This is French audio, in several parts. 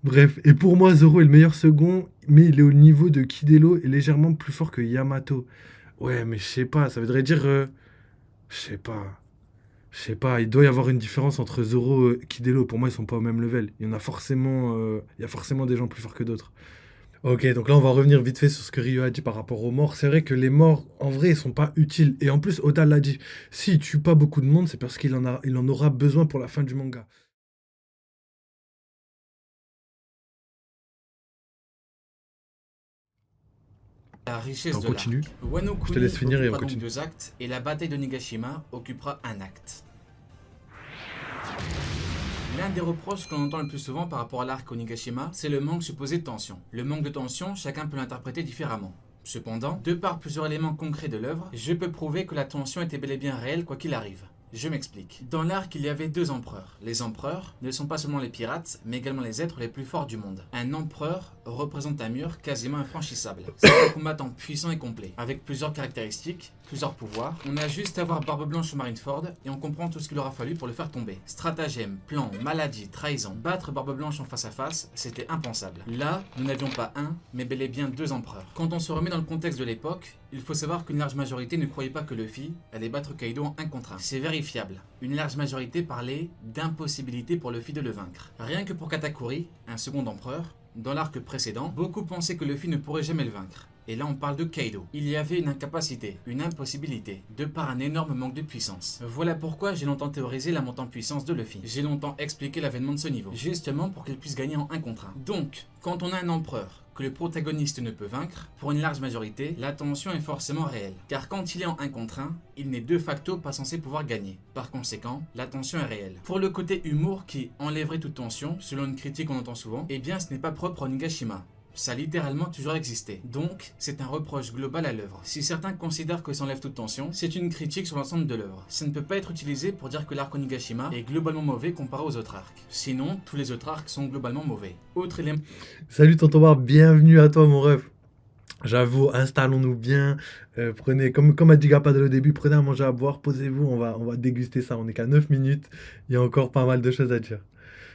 Bref, et pour moi, Zoro est le meilleur second, mais il est au niveau de Kidelo et légèrement plus fort que Yamato. Ouais, mais je sais pas, ça voudrait dire. Je sais pas. Je sais pas, il doit y avoir une différence entre Zoro et Kidelo. Pour moi, ils sont pas au même level. Il y en a forcément. Il y a forcément des gens plus forts que d'autres. Ok, donc là, on va revenir vite fait sur ce que Ryo a dit par rapport aux morts. C'est vrai que les morts, en vrai, ils sont pas utiles. Et en plus, Oda l'a dit. S'il tue pas beaucoup de monde, c'est parce il en aura besoin pour la fin du manga. La richesse On de continue. l'arc. Je te Wano laisse Kuni finir et on occupera donc continue. 2 actes et la bataille de Nigashima occupera un acte. L'un des reproches qu'on entend le plus souvent par rapport à l'arc Onigashima, c'est le manque supposé de tension. Le manque de tension, chacun peut l'interpréter différemment. Cependant, de par plusieurs éléments concrets de l'œuvre, je peux prouver que la tension était bel et bien réelle quoi qu'il arrive. Je m'explique. Dans l'arc, il y avait 2 empereurs. Les empereurs ne sont pas seulement les pirates, mais également les êtres les plus forts du monde. Un empereur représente un mur quasiment infranchissable. C'est un combattant puissant et complet, avec plusieurs caractéristiques, plusieurs pouvoirs. On a juste à voir Barbe Blanche ou Marineford et on comprend tout ce qu'il aura fallu pour le faire tomber. Stratagème, plan, maladie, trahison. Battre Barbe Blanche en face à face, c'était impensable. Là, nous n'avions pas un, mais bel et bien 2 empereurs. Quand on se remet dans le contexte de l'époque, il faut savoir qu'une large majorité ne croyait pas que Luffy allait battre Kaido en 1 contre 1. C'est vérifiable. Une large majorité parlait d'impossibilité pour Luffy de le vaincre. Rien que pour Katakuri, un second empereur, dans l'arc précédent, beaucoup pensaient que Luffy ne pourrait jamais le vaincre. Et là on parle de Kaido. Il y avait une incapacité, une impossibilité, de par un énorme manque de puissance. Voilà pourquoi j'ai longtemps théorisé la montée en puissance de Luffy. J'ai longtemps expliqué l'avènement de ce niveau, justement pour qu'il puisse gagner en 1 contre 1. Donc, quand on a un empereur que le protagoniste ne peut vaincre, pour une large majorité, la tension est forcément réelle. Car quand il est en 1 contre 1, il n'est de facto pas censé pouvoir gagner. Par conséquent, la tension est réelle. Pour le côté humour qui enlèverait toute tension, selon une critique qu'on entend souvent, eh bien ce n'est pas propre à Nigashima. Ça a littéralement toujours existé. Donc, c'est un reproche global à l'œuvre. Si certains considèrent que ça enlève toute tension, c'est une critique sur l'ensemble de l'œuvre. Ça ne peut pas être utilisé pour dire que l'arc Onigashima est globalement mauvais comparé aux autres arcs. Sinon, tous les autres arcs sont globalement mauvais. Autre élément. Salut tonton Bar, bienvenue à toi mon ref. J'avoue, installons-nous bien. Prenez, comme a dit Gapadel au début, prenez à manger à boire, posez-vous, on va déguster ça. On est qu'à 9 minutes, il y a encore pas mal de choses à dire.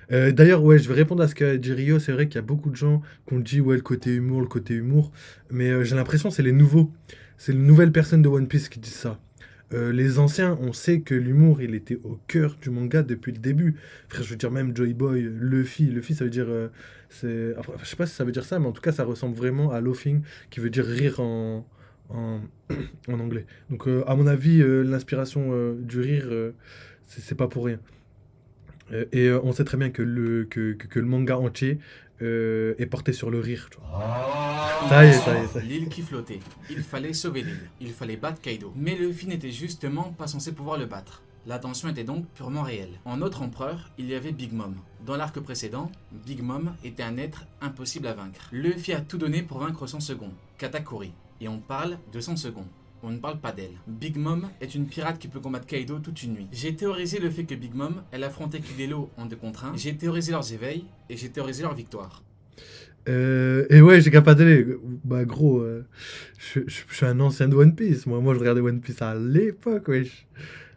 D'ailleurs, ouais, je vais répondre à ce qu'a dit Rio. C'est vrai qu'il y a beaucoup de gens qui ont dit, ouais, le côté humour. Mais j'ai l'impression que c'est les nouveaux. C'est les nouvelles personnes de One Piece qui disent ça. Les anciens, on sait que l'humour, il était au cœur du manga depuis le début. Frère, je veux dire, même Joy Boy, Luffy. Luffy, ça veut dire. Enfin, je sais pas si ça veut dire ça, mais en tout cas, ça ressemble vraiment à Laughing, qui veut dire rire en, en anglais. Donc, à mon avis, l'inspiration du rire, c'est pas pour rien. On sait très bien que le manga entier est porté sur le rire. Tu vois. Ça y est, ça y est, Ensuite, ça y est. l'île qui flottait. Il fallait sauver l'île. Il fallait battre Kaido. Mais Luffy n'était justement pas censé pouvoir le battre. La tension était donc purement réelle. En autre empereur, il y avait Big Mom. Dans l'arc précédent, Big Mom était un être impossible à vaincre. Luffy a tout donné pour vaincre son second, Katakuri. Et on parle de son second. On ne parle pas d'elle. Big Mom est une pirate qui peut combattre Kaido toute une nuit. J'ai théorisé le fait que Big Mom, elle affrontait Kidelo en 2 contre 1. J'ai théorisé leurs éveils et j'ai théorisé leur victoire. Et ouais, j'ai qu'à pas télé. Bah, gros, je suis un ancien de One Piece. Moi, je regardais One Piece à l'époque, wesh.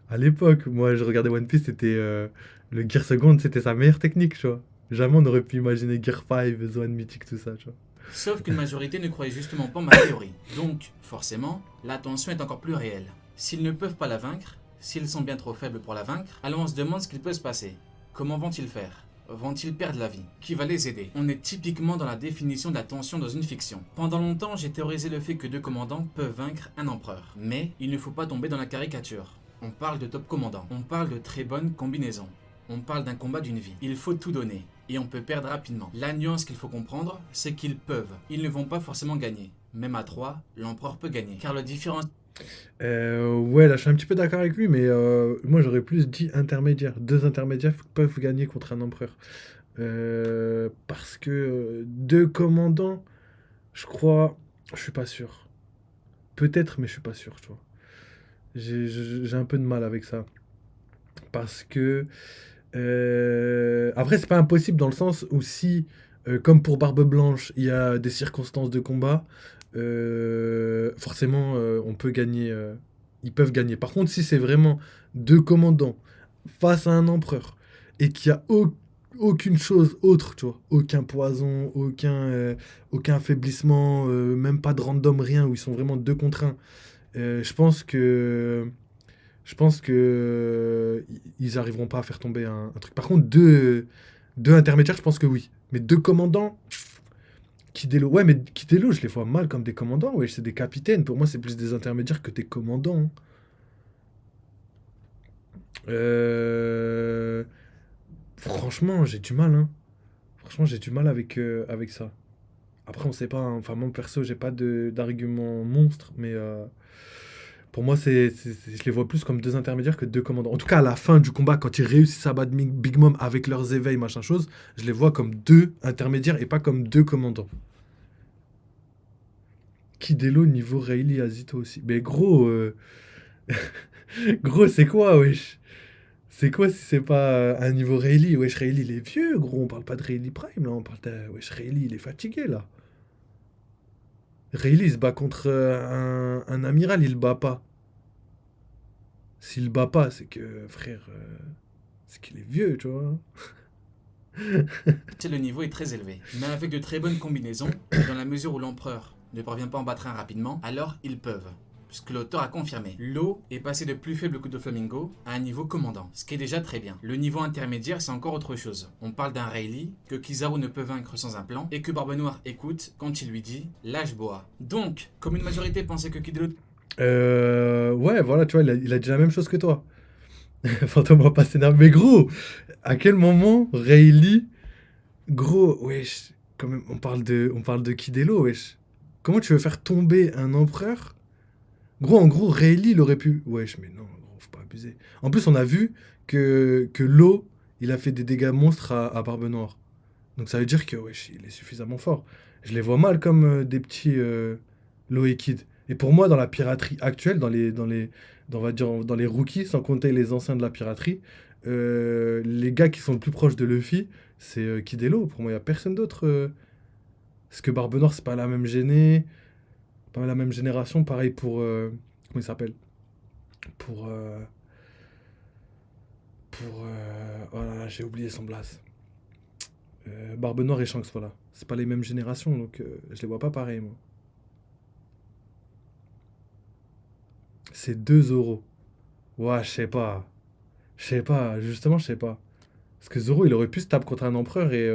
À l'époque, moi, je regardais One Piece, c'était le Gear Second, c'était sa meilleure technique, tu vois. Jamais on aurait pu imaginer Gear 5, Zoan Mythic, tout ça, tu vois. Sauf qu'une majorité ne croyait justement pas ma théorie. Donc, forcément, la tension est encore plus réelle. S'ils ne peuvent pas la vaincre, s'ils sont bien trop faibles pour la vaincre, alors on se demande ce qu'il peut se passer. Comment vont-ils faire? Vont-ils perdre la vie? Qui va les aider? On est typiquement dans la définition de la tension dans une fiction. Pendant longtemps, j'ai théorisé le fait que 2 commandants peuvent vaincre un empereur. Mais il ne faut pas tomber dans la caricature. On parle de top commandant. On parle de très bonne combinaison. On parle d'un combat d'une vie. Il faut tout donner. Et on peut perdre rapidement. La nuance qu'il faut comprendre, c'est qu'ils peuvent. Ils ne vont pas forcément gagner. Même à 3, l'empereur peut gagner. Car le différence. Ouais, là, je suis un petit peu d'accord avec lui, mais moi, j'aurais plus dit intermédiaire. Deux intermédiaires peuvent gagner contre un empereur. Parce que deux commandants, je crois, je suis pas sûr. Peut-être, mais je suis pas sûr, tu vois. J'ai un peu de mal avec ça. Parce que après, c'est pas impossible dans le sens où si, comme pour Barbe Blanche, il y a des circonstances de combat, forcément, on peut gagner. Ils peuvent gagner. Par contre, si c'est vraiment deux commandants face à un empereur et qu'il y a aucune chose autre, tu vois. Aucun poison, aucun affaiblissement, même pas de random, rien, où ils sont vraiment 2 contre 1. Je pense que. Je pense que. Ils arriveront pas à faire tomber un truc. Par contre, deux intermédiaires, je pense que oui. Mais 2 commandants. Kidelo. Ouais, mais Kidelo, je les vois mal comme des commandants. Ouais, c'est des capitaines. Pour moi, c'est plus des intermédiaires que des commandants, hein. Euh, Franchement, j'ai du mal, hein. Franchement, j'ai du mal avec ça. Après, on sait pas, hein. Enfin, moi, perso, j'ai pas d'argument monstre, mais pour moi, je les vois plus comme 2 intermédiaires que 2 commandants. En tout cas, à la fin du combat, quand ils réussissent à battre Big Mom avec leurs éveils, machin chose, je les vois comme 2 intermédiaires et pas comme 2 commandants. Kidelo niveau Rayleigh Azito aussi. Mais gros, gros, c'est quoi, wesh? C'est quoi si c'est pas un niveau Rayleigh? Wesh, Rayleigh, il est vieux, gros. On parle pas de Rayleigh Prime, là. On parle de... Wesh, Rayleigh, il est fatigué, là. Rayleigh, il se bat contre un amiral, il le bat pas. S'il le bat pas, c'est que, frère, c'est qu'il est vieux, tu vois. Le niveau est très élevé, mais avec de très bonnes combinaisons, et dans la mesure où l'empereur ne parvient pas à en battre un rapidement, alors ils peuvent. Puisque l'auteur a confirmé. L'eau est passé de plus faible que Doflamingo à un niveau commandant, ce qui est déjà très bien. Le niveau intermédiaire, c'est encore autre chose. On parle d'un Rayleigh que Kizaru ne peut vaincre sans un plan et que Barbe Noire écoute quand il lui dit « lâche bois ». Donc, comme une majorité pensait que Kidelo... Ouais, voilà, tu vois, il a dit la même chose que toi. Fantôme va pas s'énerver. Mais gros, à quel moment Rayleigh, gros, wesh, quand même, on parle de Kidelo, wesh. Comment tu veux faire tomber un empereur? Gros, en gros, Rayleigh, il aurait pu. Wesh, mais non, gros, faut pas abuser. En plus, on a vu que l'eau, il a fait des dégâts monstres à Barbe Noire. Donc ça veut dire que, wesh, il est suffisamment fort. Je les vois mal comme des petits Law et Kid. Et pour moi, dans la piraterie actuelle, on va dire, dans les rookies, sans compter les anciens de la piraterie, les gars qui sont le plus proches de Luffy, c'est Kid et Law. Pour moi, il n'y a personne d'autre. Parce que Barbe Noire, c'est pas la même pas la même génération. Pareil pour. Comment il s'appelle? Pour. Oh là là, j'ai oublié son blase. Barbe Noire et Shanks, voilà. C'est pas les mêmes générations, donc je les vois pas pareil, moi. C'est 2 euros. Ouais, je sais pas. Je sais pas, justement, je sais pas. Parce que Zoro, il aurait pu se taper contre un empereur et.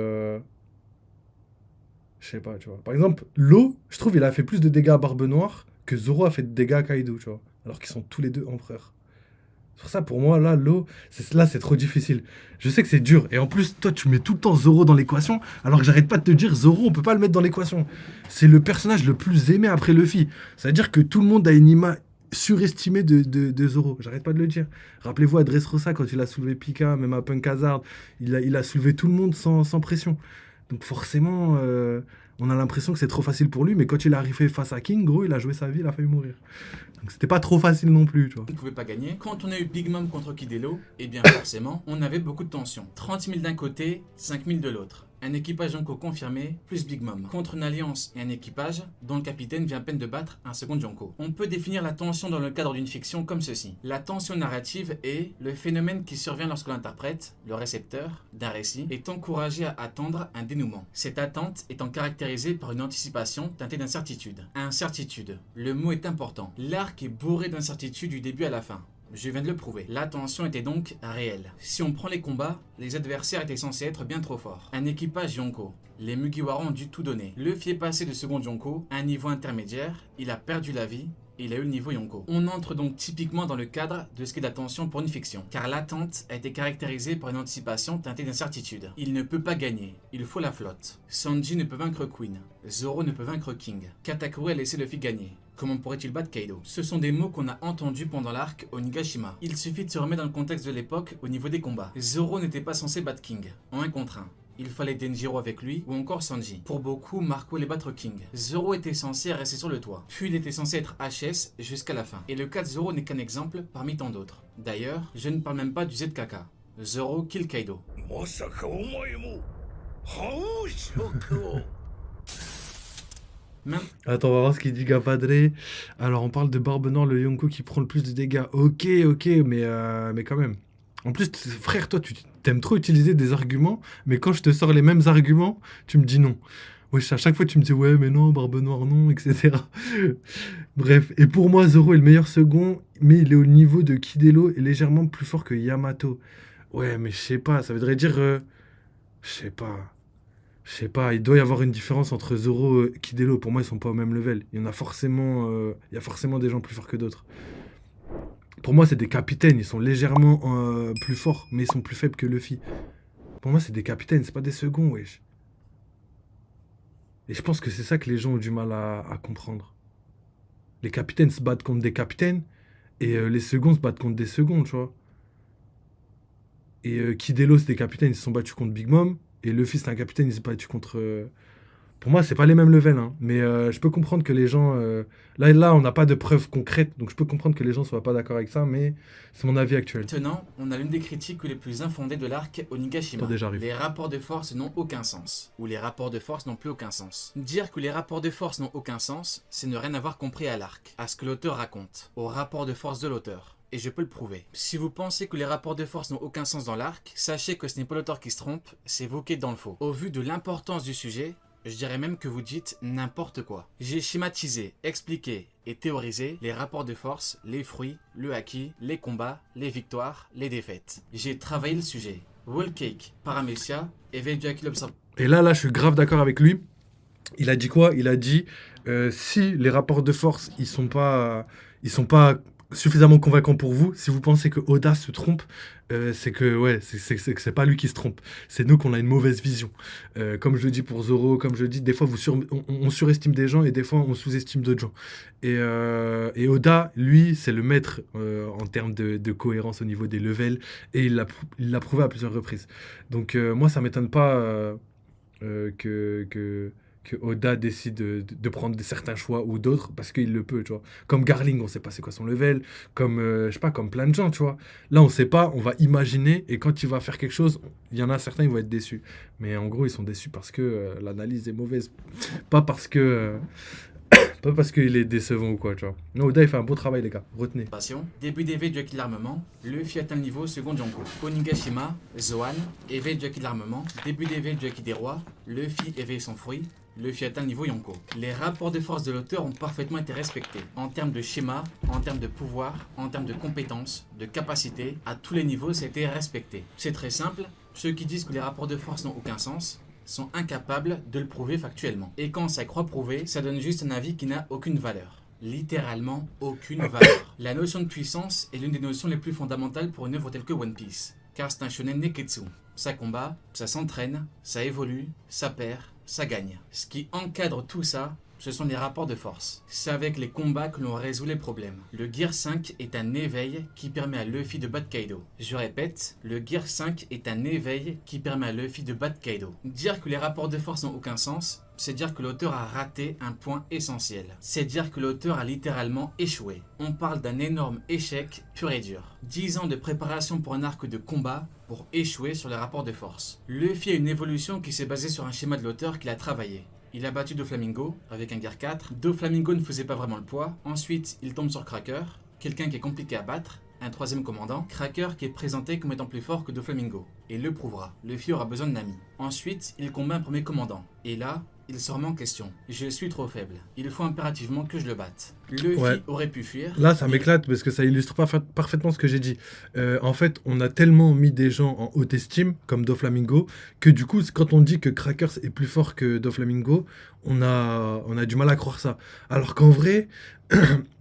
Je sais pas, tu vois. Par exemple, Law, je trouve, il a fait plus de dégâts à Barbe Noire que Zoro a fait de dégâts à Kaido, tu vois. Alors qu'ils sont tous les deux empereurs. C'est pour ça, pour moi, là, Law, là, c'est trop difficile. Je sais que c'est dur. Et en plus, toi, tu mets tout le temps Zoro dans l'équation, alors que j'arrête pas de te dire, Zoro, on peut pas le mettre dans l'équation. C'est le personnage le plus aimé après Luffy. C'est-à-dire que tout le monde a une image surestimée de Zoro. J'arrête pas de le dire. Rappelez-vous à Dressrosa, quand il a soulevé Pika, même à Punk Hazard, il a soulevé tout le monde sans pression. Donc forcément, on a l'impression que c'est trop facile pour lui, mais quand il est arrivé face à King, gros, il a joué sa vie, il a failli mourir. Donc c'était pas trop facile non plus, tu vois. On ne pouvait pas gagner. Quand on a eu Big Mom contre Kid et Law, eh bien forcément, on avait beaucoup de tension. 30 000 d'un côté, 5 000 de l'autre. Un équipage Yonko confirmé, plus Big Mom. Contre une alliance et un équipage dont le capitaine vient à peine de battre un second Yonko. On peut définir la tension dans le cadre d'une fiction comme ceci. La tension narrative est le phénomène qui survient lorsque l'interprète, le récepteur d'un récit, est encouragé à attendre un dénouement. Cette attente étant caractérisée par une anticipation teintée d'incertitude. Incertitude. Le mot est important. L'arc est bourré d'incertitudes du début à la fin. Je viens de le prouver. La tension était donc réelle. Si on prend les combats, les adversaires étaient censés être bien trop forts. Un équipage Yonko. Les Mugiwara ont dû tout donner. Luffy est passé de second Yonko à un niveau intermédiaire. Il a perdu la vie. Et il a eu le niveau Yonko. On entre donc typiquement dans le cadre de ce qu'est la tension pour une fiction. Car l'attente a été caractérisée par une anticipation teintée d'incertitude. Il ne peut pas gagner. Il faut la flotte. Sanji ne peut vaincre Queen. Zoro ne peut vaincre King. Katakuri a laissé Luffy gagner. Comment pourrait-il battre Kaido? Ce sont des mots qu'on a entendus pendant l'arc Onigashima. Il suffit de se remettre dans le contexte de l'époque au niveau des combats. Zoro n'était pas censé battre King en 1 contre 1. Il fallait Denjiro avec lui ou encore Sanji. Pour beaucoup, Marco allait battre King. Zoro était censé rester sur le toit. Puis il était censé être HS jusqu'à la fin. Et le cas de Zoro n'est qu'un exemple parmi tant d'autres. D'ailleurs, je ne parle même pas du ZKK. Zoro kill Kaido. Attends, on va voir ce qu'il dit Gapadre. Alors, on parle de Barbe Noire, le Yonko qui prend le plus de dégâts. Ok, mais quand même. En plus, frère, toi, tu t'aimes trop utiliser des arguments, mais quand je te sors les mêmes arguments, tu me dis non. Wesh, à chaque fois, tu me dis ouais, mais non, Barbe Noire, non, etc. Bref, et pour moi, Zoro est le meilleur second, mais il est au niveau de Kidelo et légèrement plus fort que Yamato. Ouais, mais je sais pas, ça voudrait dire. Je sais pas. Je sais pas, il doit y avoir une différence entre Zoro et Kidelo. Pour moi, ils sont pas au même level. Il y a forcément des gens plus forts que d'autres. Pour moi, c'est des capitaines. Ils sont légèrement plus forts, mais ils sont plus faibles que Luffy. Pour moi, c'est des capitaines, c'est pas des seconds, wesh. Et je pense que c'est ça que les gens ont du mal à comprendre. Les capitaines se battent contre des capitaines, et les seconds se battent contre des seconds, tu vois. Et Kidelo, c'est des capitaines, ils se sont battus contre Big Mom. Et Luffy, c'est un capitaine, il s'est battu contre. Pour moi, c'est pas les mêmes levels, hein. Mais je peux comprendre que les gens. Là, on n'a pas de preuves concrètes, donc je peux comprendre que les gens soient pas d'accord avec ça, mais c'est mon avis actuel. Maintenant, on a l'une des critiques les plus infondées de l'arc Onigashima. Attendez, j'arrive. Les rapports de force n'ont aucun sens. Ou les rapports de force n'ont plus aucun sens. Dire que les rapports de force n'ont aucun sens, c'est ne rien avoir compris à l'arc, à ce que l'auteur raconte, au rapport de force de l'auteur. Et je peux le prouver. Si vous pensez que les rapports de force n'ont aucun sens dans l'arc, sachez que ce n'est pas l'auteur qui se trompe, c'est vous qui êtes dans le faux. Au vu de l'importance du sujet, je dirais même que vous dites n'importe quoi. J'ai schématisé, expliqué et théorisé les rapports de force, les fruits, le haki, les combats, les victoires, les défaites. J'ai travaillé le sujet. Whole Cake, Paramecia, éveil du haki l'observateur. Et là, je suis grave d'accord avec lui. Il a dit quoi? Il a dit si les rapports de force ils sont pas suffisamment convaincants pour vous, si vous pensez que Oda se trompe, c'est que ouais, c'est que c'est pas lui qui se trompe. C'est nous qu'on a une mauvaise vision. Comme je le dis pour Zoro, comme je le dis, des fois on surestime des gens et des fois on sous-estime d'autres gens. Et Oda, lui, c'est le maître en termes de cohérence au niveau des levels et il l'a prouvé à plusieurs reprises. Donc moi, ça m'étonne pas que Oda décide de prendre certains choix ou d'autres parce qu'il le peut, tu vois. Comme Garling, on sait pas c'est quoi son level, comme, je sais pas, comme plein de gens, tu vois. Là, on sait pas, on va imaginer, et quand il va faire quelque chose, il y en a certains, ils vont être déçus. Mais en gros, ils sont déçus parce que l'analyse est mauvaise. Pas parce que... pas parce qu'il est décevant ou quoi, tu vois. Non, Oda, il fait un beau travail, les gars. Retenez. Début d'éveil du haki de l'armement, Luffy atteint le niveau second Yonko. Onigashima, Zoan, éveil du haki de l'armement, début d'éveil du haki des rois, Luffy éveille son fruit, Luffy atteint le niveau Yonko. Les rapports de force de l'auteur ont parfaitement été respectés, en termes de schéma, en termes de pouvoir, en termes de compétences, de capacité, à tous les niveaux ça a été respecté. C'est très simple, ceux qui disent que les rapports de force n'ont aucun sens sont incapables de le prouver factuellement. Et quand ça croit prouver, ça donne juste un avis qui n'a aucune valeur. Littéralement aucune valeur. La notion de puissance est l'une des notions les plus fondamentales pour une œuvre telle que One Piece, car c'est un shonen neketsu. Ça combat, ça s'entraîne, ça évolue, ça perd, ça gagne. Ce qui encadre tout ça, ce sont les rapports de force. C'est avec les combats que l'on résout les problèmes. Le Gear 5 est un éveil qui permet à Luffy de battre Kaido. Je répète, le Gear 5 est un éveil qui permet à Luffy de battre Kaido. Dire que les rapports de force n'ont aucun sens, c'est dire que l'auteur a raté un point essentiel. C'est dire que l'auteur a littéralement échoué. On parle d'un énorme échec pur et dur. 10 ans de préparation pour un arc de combat pour échouer sur les rapports de force. Luffy a une évolution qui s'est basée sur un schéma de l'auteur qu'il a travaillé. Il a battu Doflamingo avec un Gear 4. Doflamingo ne faisait pas vraiment le poids. Ensuite, il tombe sur Cracker, quelqu'un qui est compliqué à battre. Un troisième commandant, Cracker qui est présenté comme étant plus fort que Doflamingo. Et il le prouvera. Luffy aura besoin de Nami. Ensuite, il combat un premier commandant. Et là, il se remet en question. Je suis trop faible. Il faut impérativement que je le batte. Luffy aurait pu fuir. Là, ça m'éclate parce que ça illustre parfaitement ce que j'ai dit. En fait, on a tellement mis des gens en haute estime, comme Doflamingo, que du coup, quand on dit que Crackers est plus fort que Doflamingo, on a du mal à croire ça. Alors qu'en vrai,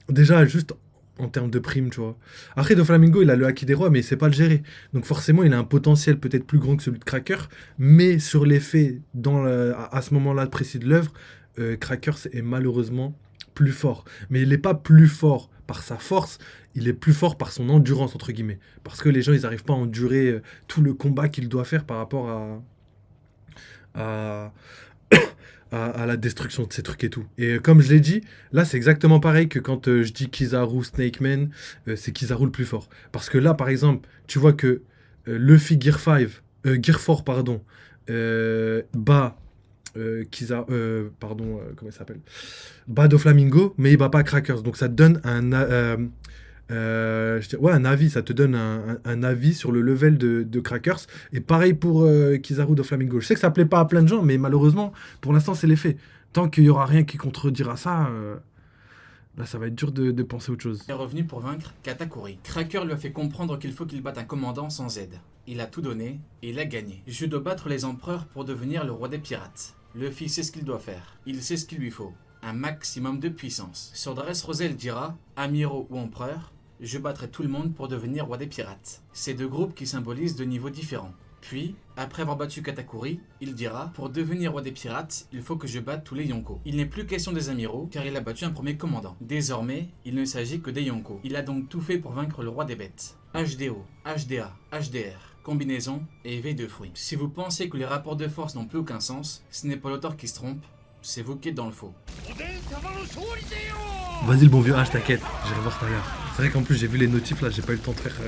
déjà, juste en termes de prime, tu vois. Après, Doflamingo, il a le haki des rois, mais il sait pas le gérer. Donc forcément, il a un potentiel peut-être plus grand que celui de Cracker, mais sur les faits, à ce moment-là précis de l'œuvre, Crackers est malheureusement plus fort. Mais il n'est pas plus fort par sa force, il est plus fort par son endurance, entre guillemets. Parce que les gens, ils n'arrivent pas à endurer tout le combat qu'il doit faire par rapport à, à la destruction de ces trucs et tout. Et comme je l'ai dit, là, c'est exactement pareil que quand je dis Kizaru, Snake Man, c'est Kizaru le plus fort. Parce que là, par exemple, tu vois que Luffy Gear 5, Gear 4, pardon, bat comment il s'appelle? Bat Doflamingo, mais il bat pas Crackers. Donc ça te donne Ouais, un avis, ça te donne un avis sur le level de Crackers. Et pareil pour Kizaru de Flamingo. Je sais que ça plaît pas à plein de gens, mais malheureusement, pour l'instant, c'est les faits. Tant qu'il y aura rien qui contredira ça, là, ça va être dur de penser autre chose. est revenu pour vaincre Katakuri. Cracker lui a fait comprendre qu'il faut qu'il batte un commandant sans aide. Il a tout donné et il a gagné. Je dois battre les empereurs pour devenir le roi des pirates. Luffy sait ce qu'il doit faire. Il sait ce qu'il lui faut. Un maximum de puissance. Sur Dressrosa, il dira, amiraux ou empereur, je battrai tout le monde pour devenir roi des pirates. C'est deux groupes qui symbolisent deux niveaux différents. Puis, après avoir battu Katakuri, il dira, pour devenir roi des pirates, il faut que je batte tous les Yonko. Il n'est plus question des amiraux, car il a battu un premier commandant. Désormais, il ne s'agit que des Yonko. Il a donc tout fait pour vaincre le roi des bêtes. HDO, HDA, HDR, combinaison et éveil de fruits. Si vous pensez que les rapports de force n'ont plus aucun sens, ce n'est pas l'auteur qui se trompe, c'est vous qui êtes dans le faux. Vas-y, le bon vieux H, t'inquiète, j'irai voir tout à l'heure. C'est vrai qu'en plus, j'ai vu les notifs là, j'ai pas eu le temps de faire.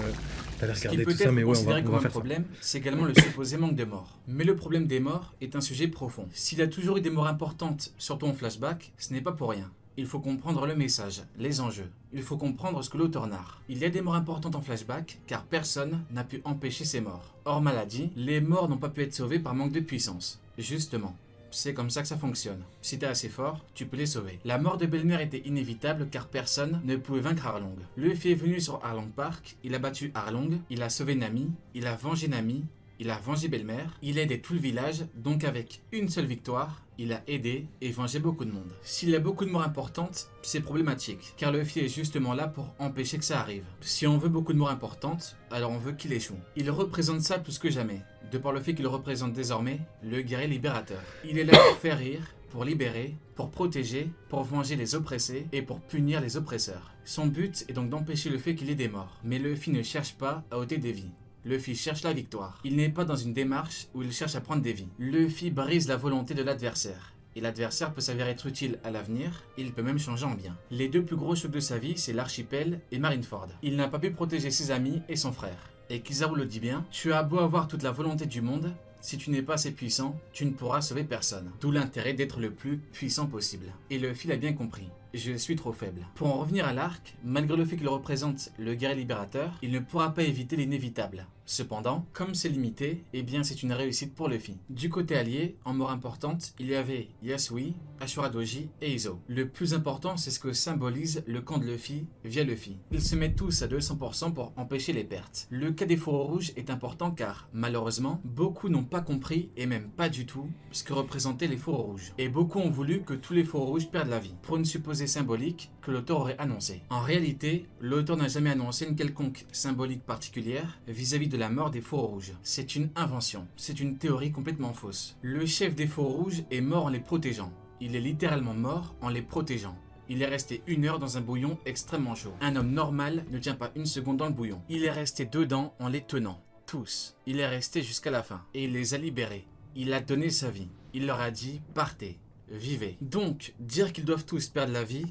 D'aller Ce qui regarder peut tout ça, être mais ouais, considéré on comme va un faire ça. problème, c'est également le supposé manque de morts. Mais le problème des morts est un sujet profond. S'il y a toujours eu des morts importantes, surtout en flashback, ce n'est pas pour rien. Il faut comprendre le message, les enjeux. Il faut comprendre ce que l'auteur narre. Il y a des morts importantes en flashback, car personne n'a pu empêcher ces morts. Hors maladie, les morts n'ont pas pu être sauvés par manque de puissance. Justement. C'est comme ça que ça fonctionne. Si t'es assez fort, tu peux les sauver. La mort de Belle-Mère était inévitable car personne ne pouvait vaincre Arlong. Luffy est venu sur Arlong Park, il a battu Arlong, il a sauvé Nami, il a vengé Nami, il a vengé Belle-Mère, il a aidé tout le village, donc avec une seule victoire, il a aidé et vengé beaucoup de monde. S'il y a beaucoup de morts importantes, c'est problématique, car Luffy est justement là pour empêcher que ça arrive. Si on veut beaucoup de morts importantes, alors on veut qu'il échoue. Il représente ça plus que jamais, de par le fait qu'il représente désormais le guerrier libérateur. Il est là pour faire rire, pour libérer, pour protéger, pour venger les oppressés et pour punir les oppresseurs. Son but est donc d'empêcher le fait qu'il y ait des morts, mais Luffy ne cherche pas à ôter des vies. Luffy cherche la victoire. Il n'est pas dans une démarche où il cherche à prendre des vies. Luffy brise la volonté de l'adversaire. Et l'adversaire peut s'avérer être utile à l'avenir, et il peut même changer en bien. Les deux plus gros chocs de sa vie, c'est l'archipel et Marineford. Il n'a pas pu protéger ses amis et son frère. Et Kizaru le dit bien, tu as beau avoir toute la volonté du monde, si tu n'es pas assez puissant, tu ne pourras sauver personne. D'où l'intérêt d'être le plus puissant possible. Et Luffy l'a bien compris. Je suis trop faible. Pour en revenir à l'arc, malgré le fait qu'il représente le guerrier libérateur, il ne pourra pas éviter l'inévitable. Cependant, comme c'est limité, eh bien c'est une réussite pour Luffy. Du côté allié, en mort importante, il y avait Yasui, Ashura Doji et Izo. Le plus important, c'est ce que symbolise le camp de Luffy via Luffy. Ils se mettent tous à 200% pour empêcher les pertes. Le cas des fourreaux rouges est important car, malheureusement, beaucoup n'ont pas compris, et même pas du tout, ce que représentaient les fourreaux rouges. Et beaucoup ont voulu que tous les fourreaux rouges perdent la vie, pour une supposée symbolique que l'auteur aurait annoncé. En réalité, l'auteur n'a jamais annoncé une quelconque symbolique particulière vis-à-vis de la mort des fourreaux rouges. C'est une invention, c'est une théorie complètement fausse. Le chef des fourreaux rouges est mort en les protégeant. Il est littéralement mort en les protégeant. Il est resté 1 heure dans un bouillon extrêmement chaud. Un homme normal ne tient pas une seconde dans le bouillon. Il est resté dedans en les tenant. Tous. Il est resté jusqu'à la fin. Et il les a libérés. Il a donné sa vie. Il leur a dit « Partez. Vivez ». Donc, dire qu'ils doivent tous perdre la vie...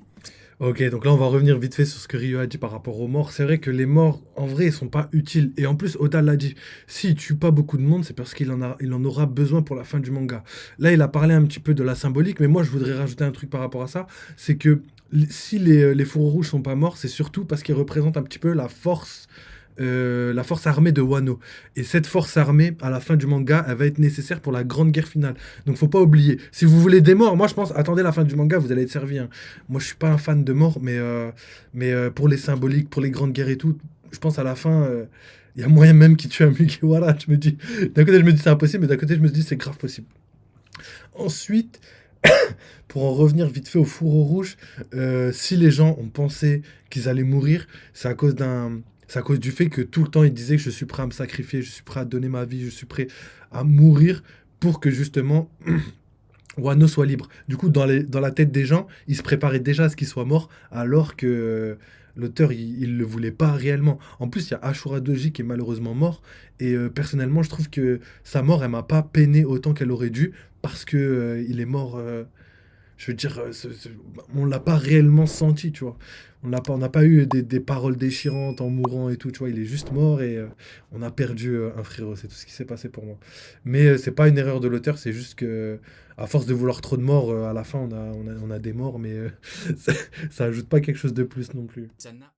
Ok, donc là on va revenir vite fait sur ce que Ryo a dit par rapport aux morts. C'est vrai que les morts, en vrai, ils sont pas utiles. Et en plus, Oda l'a dit, s'il tue pas beaucoup de monde, c'est parce il en aura besoin pour la fin du manga. Là, il a parlé un petit peu de la symbolique, mais moi je voudrais rajouter un truc par rapport à ça. C'est que si les fourreaux rouges sont pas morts, c'est surtout parce qu'ils représentent un petit peu la force armée de Wano. Et cette force armée, à la fin du manga, elle va être nécessaire pour la grande guerre finale. Donc faut pas oublier. Si vous voulez des morts, moi je pense, attendez la fin du manga, vous allez être servi. Hein. Moi je suis pas un fan de morts, mais pour les symboliques, pour les grandes guerres et tout, je pense à la fin, il y a moyen même qu'il tue un Mugiwara. Je me dis, d'un côté je me dis c'est impossible, mais d'un côté je me dis c'est grave possible. Ensuite, pour en revenir vite fait au fourreau rouge, si les gens ont pensé qu'ils allaient mourir, c'est à cause du fait que tout le temps ils disaient que je suis prêt à me sacrifier, je suis prêt à donner ma vie, je suis prêt à mourir pour que justement Wano soit libre. Du coup, dans la tête des gens, ils se préparaient déjà à ce qu'il soit mort, alors que l'auteur, il le voulait pas réellement. En plus, il y a Ashura Doji qui est malheureusement mort, et personnellement, je trouve que sa mort, elle m'a pas peiné autant qu'elle aurait dû, parce que il est mort... je veux dire, on l'a pas réellement senti, tu vois. On n'a pas eu des paroles déchirantes en mourant et tout, tu vois. Il est juste mort et on a perdu un frérot. C'est tout ce qui s'est passé pour moi. Mais c'est pas une erreur de l'auteur, c'est juste que, à force de vouloir trop de morts, à la fin, on a des morts, mais ça ajoute pas quelque chose de plus non plus. Ça n'a